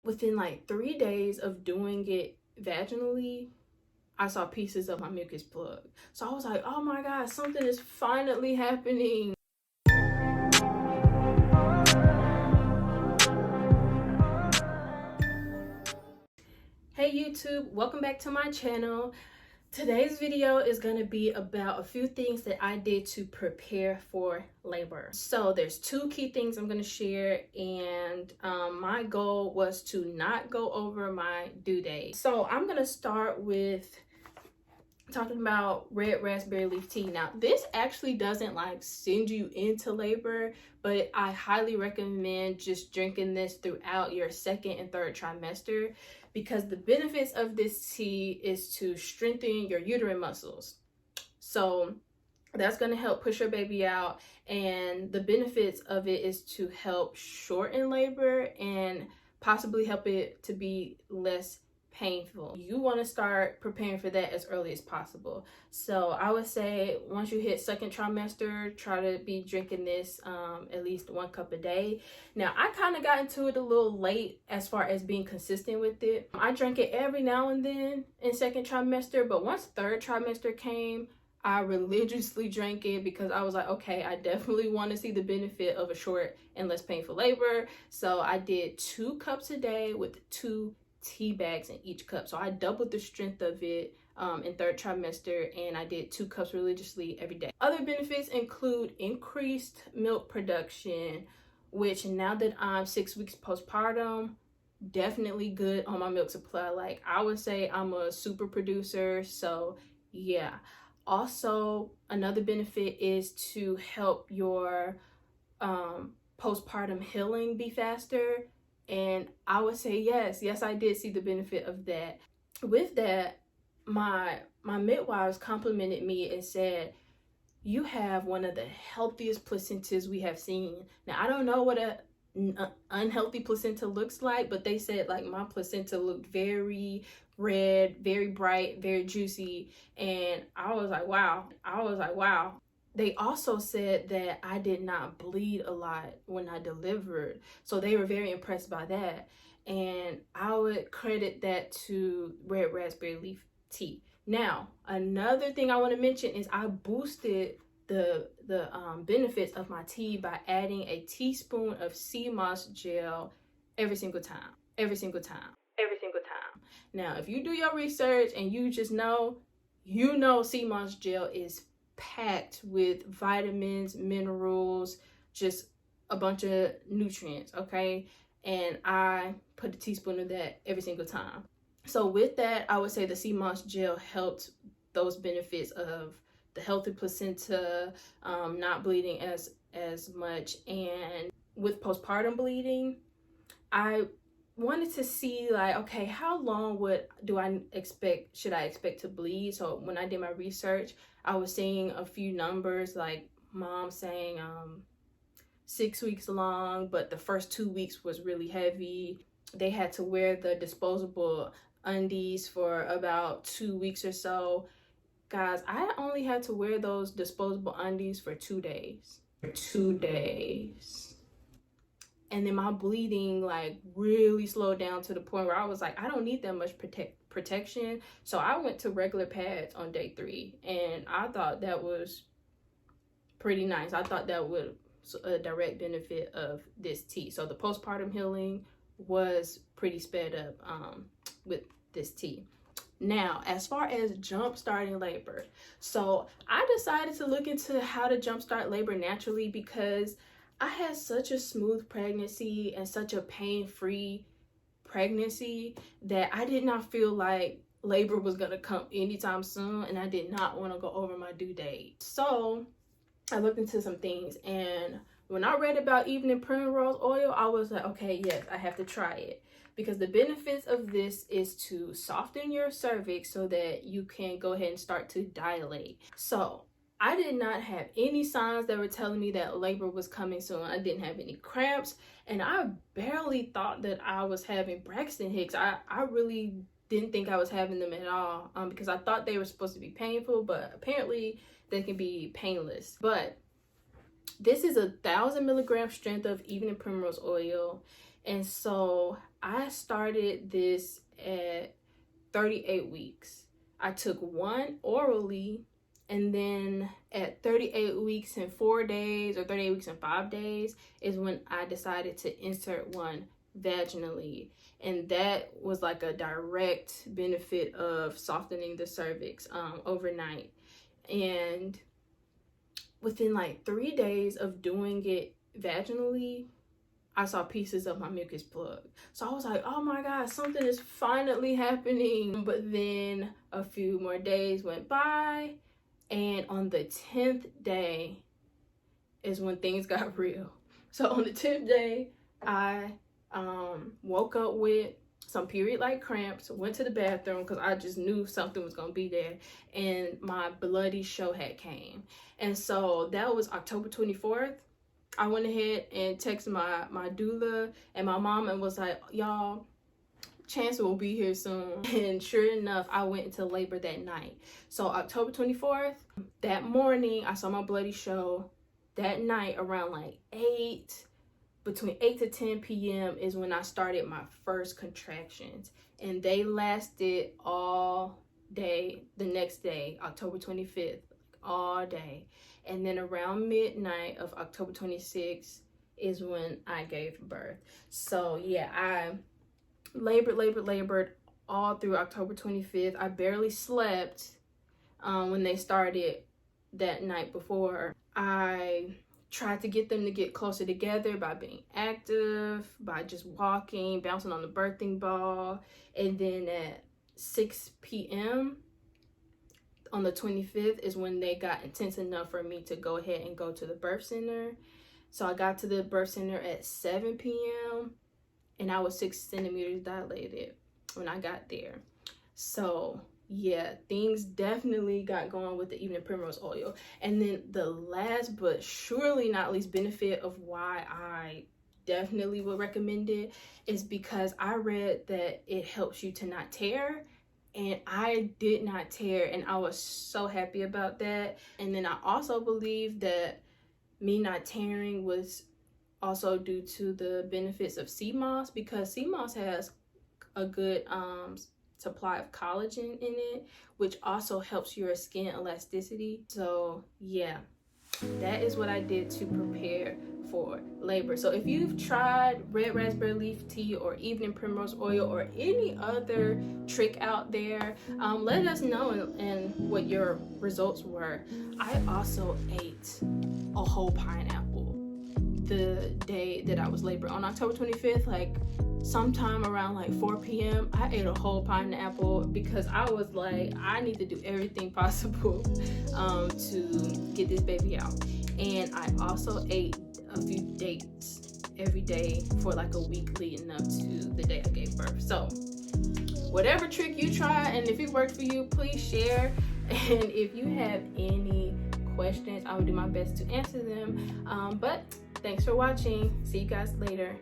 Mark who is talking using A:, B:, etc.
A: within like 3 days of doing it vaginally, I saw pieces of my mucus plug. So I was like, oh my God, something is finally happening. Hey YouTube, welcome back to my channel. Today's video is going to be about a few things that I did to prepare for labor. So there's 2 key things I'm going to share, and my goal was to not go over my due date. So I'm going to start with talking about red raspberry leaf tea. Now this actually doesn't like send you into labor, but I highly recommend just drinking this throughout your 2nd and 3rd trimester, because the benefits of this tea is to strengthen your uterine muscles. So that's going to help push your baby out, and the benefits of it is to help shorten labor and possibly help it to be less painful. You want to start preparing for that as early as possible. So I would say once you hit 2nd trimester, try to be drinking this at least 1 cup a day. Now I kind of got into it a little late as far as being consistent with it. I drank it every now and then in 2nd trimester, but once 3rd trimester came, I religiously drank it because I was like, okay, I definitely want to see the benefit of a short and less painful labor. So I did 2 cups a day with 2 tea bags in each cup. So I doubled the strength of it in 3rd trimester, and I did 2 cups religiously every day. Other benefits include increased milk production, which now that I'm 6 weeks postpartum, definitely good on my milk supply. Like I would say I'm a super producer, so yeah. Also, another benefit is to help your postpartum healing be faster. And I would say yes, I did see the benefit of that. With that, my midwives complimented me and said, you have one of the healthiest placentas we have seen. Now I don't know what a unhealthy placenta looks like, but they said like my placenta looked very red, very bright, very juicy, and I was like wow. They also said that I did not bleed a lot when I delivered, so they were very impressed by that, and I would credit that to red raspberry leaf tea. Now another thing I want to mention is I boosted the benefits of my tea by adding a teaspoon of sea moss gel every single time. Now if you do your research and you just know, you know sea moss gel is packed with vitamins, minerals, just a bunch of nutrients, okay? And I put a teaspoon of that every single time. So with that, I would say the sea moss gel helped those benefits of the healthy placenta, not bleeding as much. And with postpartum bleeding, I wanted to see like, okay, how long should I expect to bleed? So when I did my research, I was seeing a few numbers, like mom saying 6 weeks long, but the first 2 weeks was really heavy. They had to wear the disposable undies for about 2 weeks or so. Guys, I only had to wear those disposable undies for 2 days. And then my bleeding like really slowed down to the point where I was like, I don't need that much protection. So I went to regular pads on day 3, and I thought that was pretty nice. I thought that was a direct benefit of this tea. So the postpartum healing was pretty sped up with this tea. Now, as far as jump starting labor, so I decided to look into how to jumpstart labor naturally because I had such a smooth pregnancy and such a pain-free pregnancy that I did not feel like labor was gonna come anytime soon, and I did not want to go over my due date. So I looked into some things, and when I read about evening primrose oil, I was like, okay, yes, I have to try it, because the benefits of this is to soften your cervix so that you can go ahead and start to dilate. So I did not have any signs that were telling me that labor was coming soon. I didn't have any cramps, and I barely thought that I was having Braxton Hicks. I really didn't think I was having them at all, because I thought they were supposed to be painful, but apparently they can be painless. But this is 1,000 milligram strength of evening primrose oil, and so I started this at 38 weeks. I took one orally, and then at 38 weeks and 4 days or 38 weeks and 5 days is when I decided to insert one vaginally. And that was like a direct benefit of softening the cervix overnight. And within like 3 days of doing it vaginally, I saw pieces of my mucus plug. So I was like, oh my God, something is finally happening. But then a few more days went by, and on the 10th day is when things got real. So on the 10th day, I woke up with some period-like cramps, went to the bathroom because I just knew something was gonna be there, and my bloody show had came. And so that was October 24th. I went ahead and texted my doula and my mom and was like, y'all, Chance will be here soon. And sure enough, I went into labor that night. So October 24th, that morning, I saw my bloody show. That night around like between 8 to 10 p.m. is when I started my first contractions. And they lasted all day the next day, October 25th, all day. And then around midnight of October 26th is when I gave birth. So yeah, I labored all through October 25th. I barely slept when they started that night before. I tried to get them to get closer together by being active, by just walking, bouncing on the birthing ball. And then at 6 p.m. on the 25th is when they got intense enough for me to go ahead and go to the birth center. So I got to the birth center at 7 p.m. and I was 6 centimeters dilated when I got there. So yeah, things definitely got going with the evening primrose oil. And then the last but surely not least benefit of why I definitely would recommend it is because I read that it helps you to not tear. And I did not tear, and I was so happy about that. And then I also believe that me not tearing was also due to the benefits of sea moss, because sea moss has a good supply of collagen in it, which also helps your skin elasticity. So yeah, that is what I did to prepare for labor. So if you've tried red raspberry leaf tea or evening primrose oil or any other trick out there, let us know and what your results were. I also ate a whole pineapple the day that I was laboring. On October 25th, like sometime around like 4 p.m. I ate a whole pineapple because I was like, I need to do everything possible to get this baby out. And I also ate a few dates every day for like a week leading up to the day I gave birth. So whatever trick you try, and if it worked for you, please share. And if you have any questions, I will do my best to answer them. But thanks for watching. See you guys later.